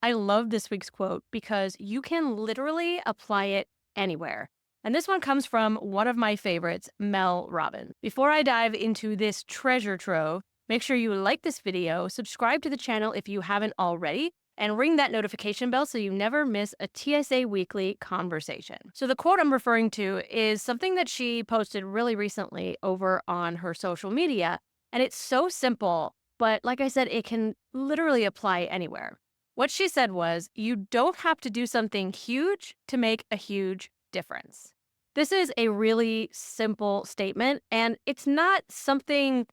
I love this week's quote because you can literally apply it anywhere. And this one comes from one of my favorites, Mel Robbins. Before I dive into this treasure trove, make sure you like this video, subscribe to the channel if you haven't already, and ring that notification bell so you never miss a TSA weekly conversation. So the quote I'm referring to is something that she posted really recently over on her social media. And it's so simple, but like I said, it can literally apply anywhere. What she said was, you don't have to do something huge to make a huge difference. This is a really simple statement, and it's not something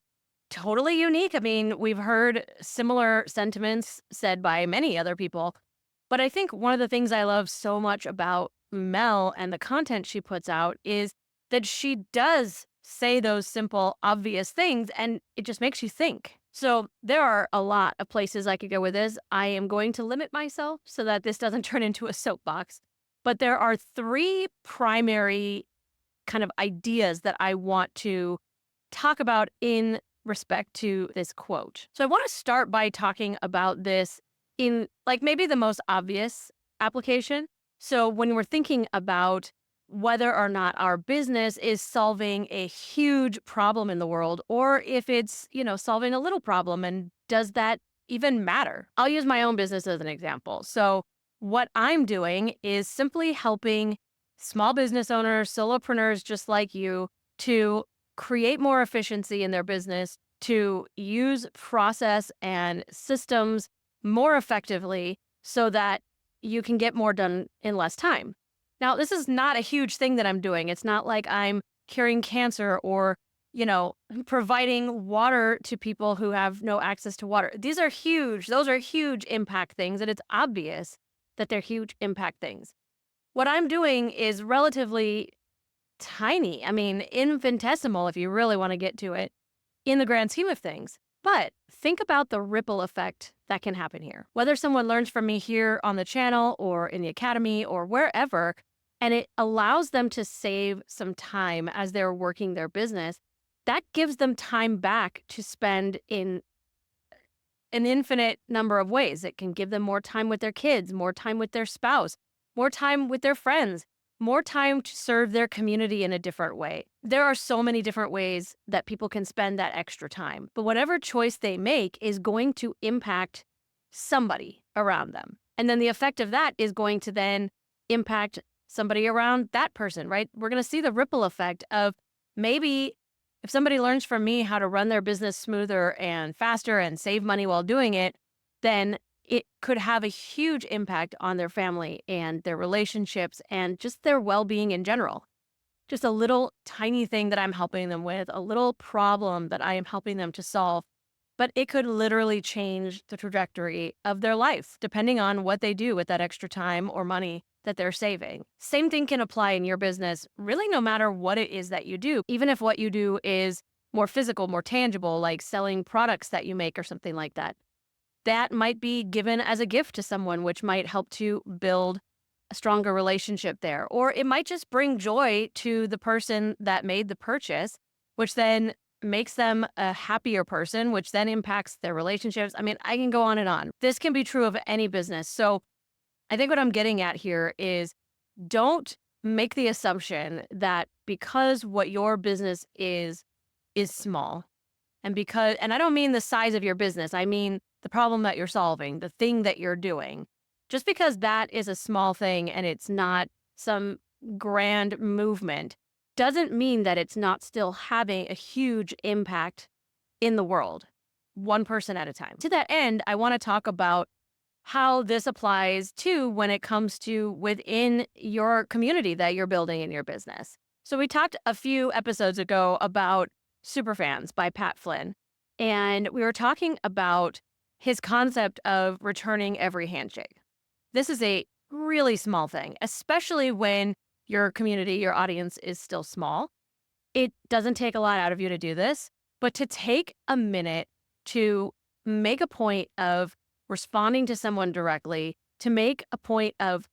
totally unique. I mean, we've heard similar sentiments said by many other people, but I think one of the things I love so much about Mel and the content she puts out is that she does say those simple, obvious things, and it just makes you think. So there are a lot of places I could go with this. I am going to limit myself so that this doesn't turn into a soapbox. But there are three primary kind of ideas that I want to talk about in respect to this quote. So I want to start by talking about this in like maybe the most obvious application. So when we're thinking about whether or not our business is solving a huge problem in the world, or if it's, solving a little problem, and does that even matter? I'll use my own business as an example. So what I'm doing is simply helping small business owners, solopreneurs just like you, to create more efficiency in their business, to use process and systems more effectively so that you can get more done in less time. Now, this is not a huge thing that I'm doing. It's not like I'm curing cancer or, providing water to people who have no access to water. These are huge. Those are huge impact things, and it's obvious that they're huge impact things. What I'm doing is relatively tiny. I mean, infinitesimal, if you really want to get to it, in the grand scheme of things. But think about the ripple effect that can happen here. Whether someone learns from me here on the channel or in the academy or wherever, and it allows them to save some time as they're working their business, that gives them time back to spend in an infinite number of ways. It can give them more time with their kids, more time with their spouse, more time with their friends, more time to serve their community in a different way. There are so many different ways that people can spend that extra time, but whatever choice they make is going to impact somebody around them. And then the effect of that is going to then impact somebody around that person, right? We're going to see the ripple effect of maybe if somebody learns from me how to run their business smoother and faster and save money while doing it, then it could have a huge impact on their family and their relationships and just their well-being in general. Just a little tiny thing that I'm helping them with, a little problem that I am helping them to solve, but it could literally change the trajectory of their life, depending on what they do with that extra time or money that they're saving. Same thing can apply in your business, really no matter what it is that you do, even if what you do is more physical, more tangible, like selling products that you make or something like that. That might be given as a gift to someone, which might help to build a stronger relationship there. Or it might just bring joy to the person that made the purchase, which then makes them a happier person, which then impacts their relationships. I mean, I can go on and on. This can be true of any business. So I think what I'm getting at here is don't make the assumption that because what your business is small, and I don't mean the size of your business, I mean the problem that you're solving, the thing that you're doing. Just because that is a small thing and it's not some grand movement doesn't mean that it's not still having a huge impact in the world, one person at a time. To that end, I want to talk about how this applies to when it comes to within your community that you're building in your business. So we talked a few episodes ago about Superfans by Pat Flynn, and we were talking about his concept of returning every handshake. This is a really small thing, especially when your community, your audience is still small. It doesn't take a lot out of you to do this, but to take a minute to make a point of responding to someone directly, to make a point of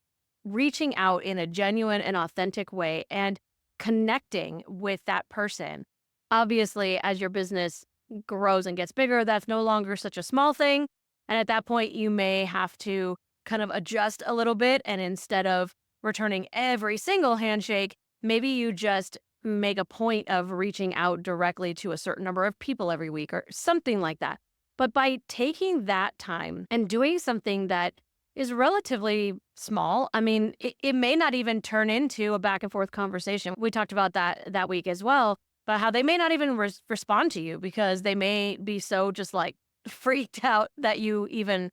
reaching out in a genuine and authentic way and connecting with that person. Obviously, as your business grows and gets bigger, that's no longer such a small thing. And at that point, you may have to kind of adjust a little bit. And instead of returning every single handshake, maybe you just make a point of reaching out directly to a certain number of people every week or something like that. But by taking that time and doing something that is relatively small, I mean, it may not even turn into a back and forth conversation. We talked about that week as well, but how they may not even respond to you because they may be so just like freaked out that you even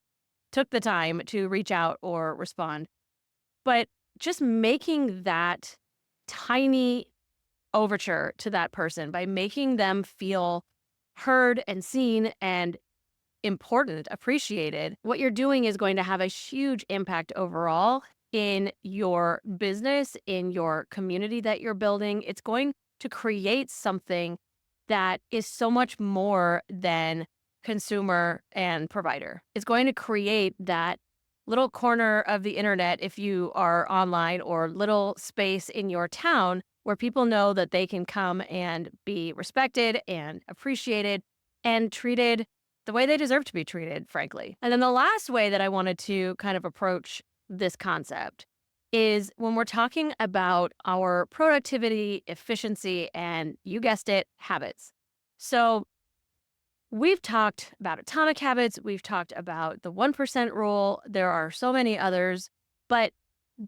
took the time to reach out or respond. But just making that tiny overture to that person by making them feel heard and seen and important, appreciated, what you're doing is going to have a huge impact overall in your business, in your community that you're building. It's going to create something that is so much more than consumer and provider. It's going to create that little corner of the internet, if you are online, or little space in your town where people know that they can come and be respected and appreciated and treated the way they deserve to be treated, frankly. And then the last way that I wanted to kind of approach this concept is when we're talking about our productivity, efficiency, and you guessed it, habits. So we've talked about atomic habits, we've talked about the 1% rule, there are so many others, but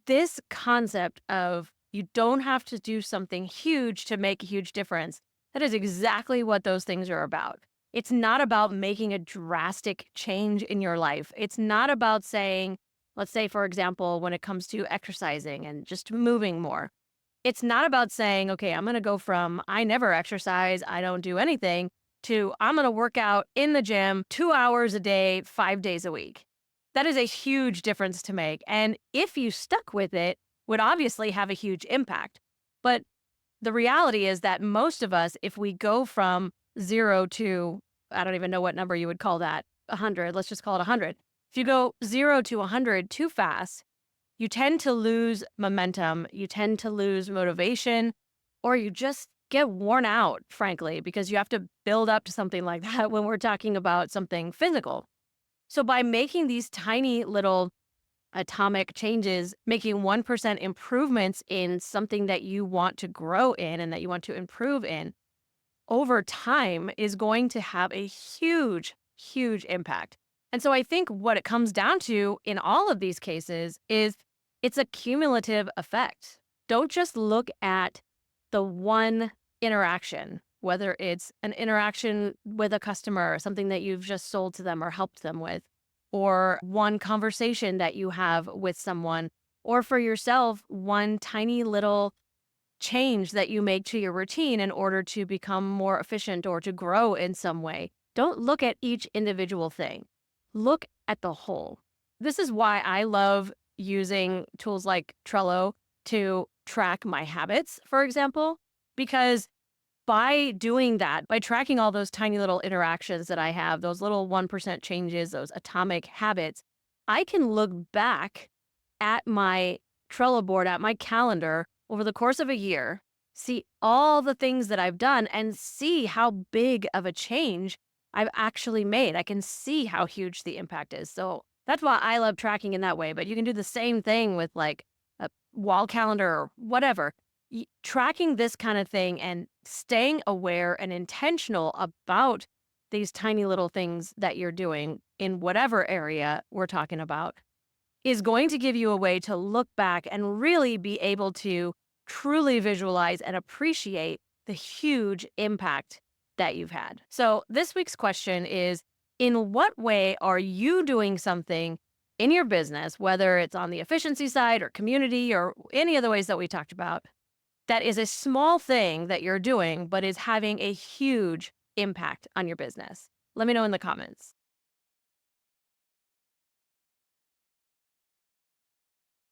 this concept of you don't have to do something huge to make a huge difference, that is exactly what those things are about. It's not about making a drastic change in your life. It's not about saying, let's say, for example, when it comes to exercising and just moving more, it's not about saying, okay, I'm going to go from I never exercise, I don't do anything, to I'm going to work out in the gym 2 hours a day, 5 days a week. That is a huge difference to make. And if you stuck with it, would obviously have a huge impact. But the reality is that most of us, if we go from 0 to, I don't even know what number you would call that, 100, let's just call it 100. If you go 0 to 100 too fast, you tend to lose momentum, you tend to lose motivation, or you just get worn out, frankly, because you have to build up to something like that when we're talking about something physical. So by making these tiny little atomic changes, making 1% improvements in something that you want to grow in and that you want to improve in, over time is going to have a huge, huge impact. And so I think what it comes down to in all of these cases is it's a cumulative effect. Don't just look at the one interaction, whether it's an interaction with a customer, something that you've just sold to them or helped them with, or one conversation that you have with someone, or for yourself, one tiny little change that you make to your routine in order to become more efficient or to grow in some way. Don't look at each individual thing. Look at the whole. This is why I love using tools like Trello to track my habits, for example, because by doing that, by tracking all those tiny little interactions that I have, those little 1% changes, those atomic habits, I can look back at my Trello board, at my calendar over the course of a year, see all the things that I've done and see how big of a change I've actually made. I can see how huge the impact is. So that's why I love tracking in that way. But you can do the same thing with like a wall calendar or whatever. Tracking this kind of thing and staying aware and intentional about these tiny little things that you're doing in whatever area we're talking about is going to give you a way to look back and really be able to truly visualize and appreciate the huge impact that you've had. So this week's question is, in what way are you doing something in your business, whether it's on the efficiency side or community or any of the ways that we talked about, that is a small thing that you're doing, but is having a huge impact on your business? Let me know in the comments.